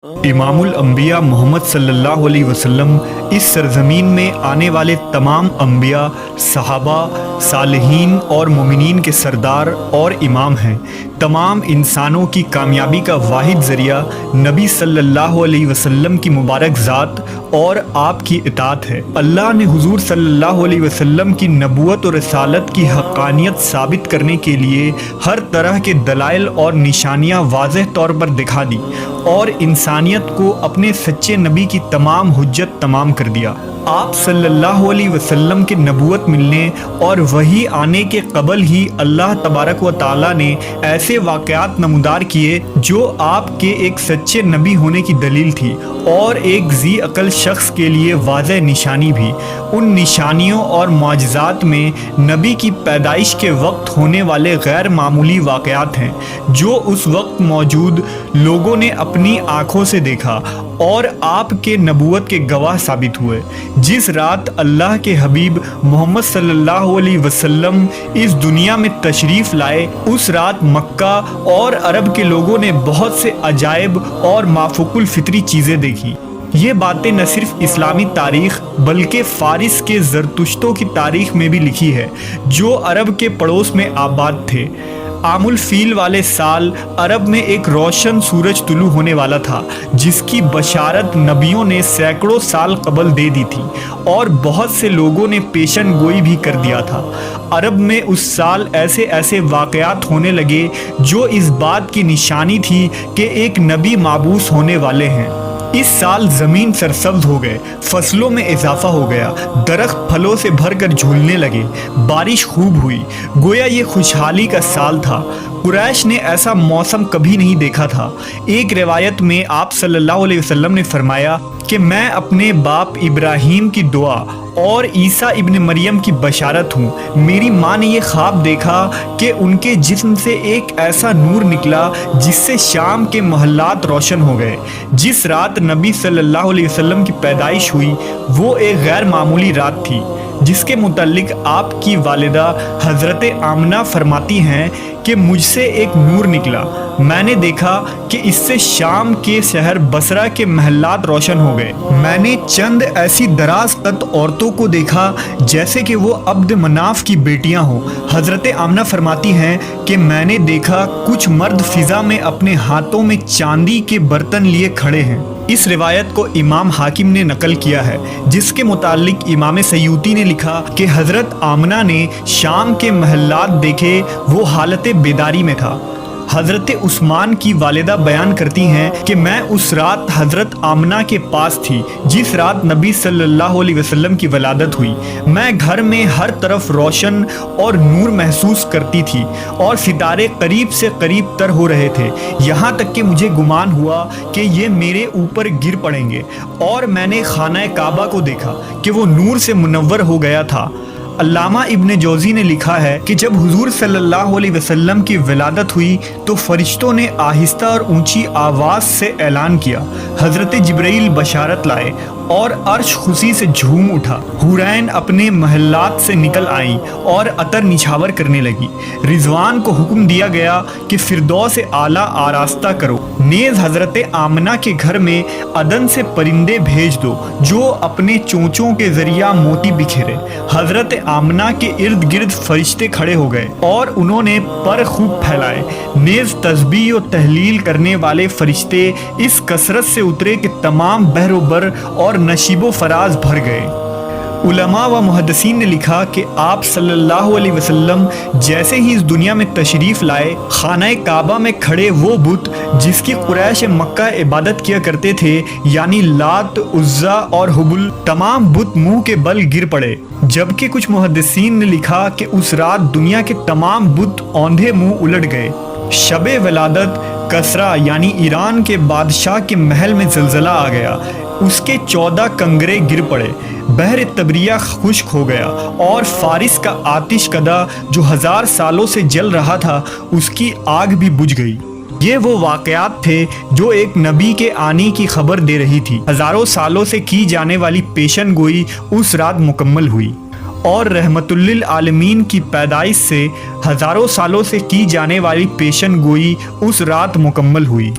इमामुल अंबिया मोहम्मद सल्लल्लाहु अलैहि वसल्लम इस सरजमीन में आने वाले तमाम अंबिया, सहाबा, सालिहीन और मोमिनीन के सरदार और इमाम हैं। तमाम इंसानों की कामयाबी का वाहिद ज़रिया नबी सल्लल्लाहु अलैहि वसल्लम की मुबारक ज़ात और आपकी इताअत है। अल्लाह ने हुजूर सल्लल्लाहु अलैहि वसल्लम की नबूवत और रिसालत की हक़ानियत साबित करने के लिए हर तरह के दलाइल और निशानियाँ वाज़ेह तौर पर दिखा दी और इंसानियत को अपने सच्चे नबी की तमाम हुज्जत तमाम कर दिया। आप सल्लल्लाहु अलैहि वसल्लम के नबूवत मिलने और वही आने के कबल ही अल्लाह तबारक व ताला ने ऐसे वाक़यात नमूदार किए जो आपके एक सच्चे नबी होने की दलील थी और एक ज़ी अकल शख्स के लिए वाज़ेह निशानी भी। उन निशानियों और मुआजिज़ात में नबी की पैदाइश के वक्त होने वाले गैर मामूली वाक़यात हैं जो उस वक्त मौजूद लोगों ने अपनी आँखों से देखा और आपके नबूवत के गवाह साबित हुए। जिस रात अल्लाह के हबीब मोहम्मद सल्लल्लाहु अलैहि वसल्लम इस दुनिया में तशरीफ़ लाए, उस रात मक्का और अरब के लोगों ने बहुत से अजायब और माफूकुल फितरी चीज़ें देखी। ये बातें न सिर्फ इस्लामी तारीख़ बल्कि फ़ारिस के ज़रतुश्तों की तारीख़ में भी लिखी है जो अरब के पड़ोस में आबाद थे। आमुल फील वाले साल अरब में एक रोशन सूरज तुलू होने वाला था जिसकी बशारत नबियों ने सैकड़ों साल कबल दे दी थी और बहुत से लोगों ने पेशन गोई भी कर दिया था। अरब में उस साल ऐसे ऐसे वाक़यात होने लगे जो इस बात की निशानी थी कि एक नबी माबूस होने वाले हैं। इस साल ज़मीन सरसब्ज़ हो गए, फसलों में इजाफा हो गया, दरख्त फलों से भरकर झूलने लगे, बारिश खूब हुई, गोया ये खुशहाली का साल था। कुरैश ने ऐसा मौसम कभी नहीं देखा था। एक रिवायत में आप सल्लल्लाहु अलैहि वसल्लम ने फरमाया कि मैं अपने बाप इब्राहीम की दुआ और ईसा इब्न मरियम की बशारत हूँ। मेरी माँ ने ये ख्वाब देखा कि उनके जिस्म से एक ऐसा नूर निकला जिससे शाम के महल्लात रोशन हो गए। जिस रात नबी सल्लल्लाहु अलैहि वसल्लम की पैदाइश हुई वो एक गैर मामूली रात थी जिसके मुतालिक आपकी वालिदा हज़रत आमना फरमाती हैं कि मुझसे एक नूर निकला। मैंने देखा कि इससे शाम के शहर बसरा के महल्लात रोशन हो गए। मैंने चंद ऐसी दराज कद औरतों को देखा जैसे कि वो अब्द मनाफ की बेटियां हो। हज़रत आमना फरमाती हैं कि मैंने देखा कुछ मर्द फिजा में अपने हाथों में चांदी के बर्तन लिए खड़े हैं। इस रिवायत को इमाम हाकिम ने नकल किया है जिसके मुतालिक इमाम सयूती ने लिखा कि हज़रत आमना ने शाम के महल्लात देखे, वो हालत बेदारी में था। हज़रत उस्मान की वालिदा बयान करती हैं कि मैं उस रात हज़रत आमना के पास थी जिस रात नबी सल्लल्लाहु अलैहि वसल्लम की वलादत हुई। मैं घर में हर तरफ रोशन और नूर महसूस करती थी और सितारे करीब से करीब तर हो रहे थे, यहाँ तक कि मुझे गुमान हुआ कि ये मेरे ऊपर गिर पड़ेंगे। और मैंने खाना काबा को देखा कि वो नूर से मुनव्वर हो गया था। अल्लामा इब्न जौज़ी ने लिखा है कि जब हुजूर सल्लल्लाहु अलैहि वसल्लम की विलादत हुई तो फरिश्तों ने आहिस्ता और ऊंची आवाज़ से ऐलान किया, हज़रत जिब्रील बशारत लाए और अर्श खुशी से झूम उठा। हुरैन अपने महल्लात से निकल आईं और अतर निछावर करने लगी। रिजवान को हुक्म दिया गया कि फिरदौस आला आरास्ता करो। नेज़ हज़रत आमना के घर में अदन से परिंदे भेज दो जो अपने चोंचों के ज़रिया मोती बिखेरे। हज़रत आमना के इर्द गिर्द फरिश्ते खड़े हो गए और उन्होंने पर खूब फैलाए। नेज़ तस्बीह और तहलील करने वाले फरिश्ते इस कसरत से उतरे कि तमाम बहरोबर और नशीबो फराज भर गए। उलमा व मुहद्दिसीन ने लिखा कि आप सल्लल्लाहु अलैहि वसल्लम जैसे ही इस दुनिया में तशरीफ़ लाए, खाना काबा में खड़े वो बुत जिसकी कुरैश मक्का इबादत किया करते थे यानी लात, उज़्ज़ा और हुबल, तमाम बुत मुंह के बल गिर पड़े। जबकि कुछ मुहद्दिसीन ने लिखा कि उस रात दुनिया के तमाम बुत औंधे मुंह उलट गए। शबे वलादत कसरा यानी ईरान के बादशाह के महल में ज़लज़ला आ गया, उसके 14 कंगरे गिर पड़े, बहर तबरिया खुश्क हो गया और फारिस का आतिश कदा जो 1000 सालों से जल रहा था उसकी आग भी बुझ गई। ये वो वाक़यात थे जो एक नबी के आने की खबर दे रही थी। हज़ारों सालों से की जाने वाली पेशन गोई उस रात मुकम्मल हुई और रहमतुल्लिल आलमीन की पैदाइश से हज़ारों सालों से की जाने वाली पेशन गोई उस रात मुकम्मल हुई।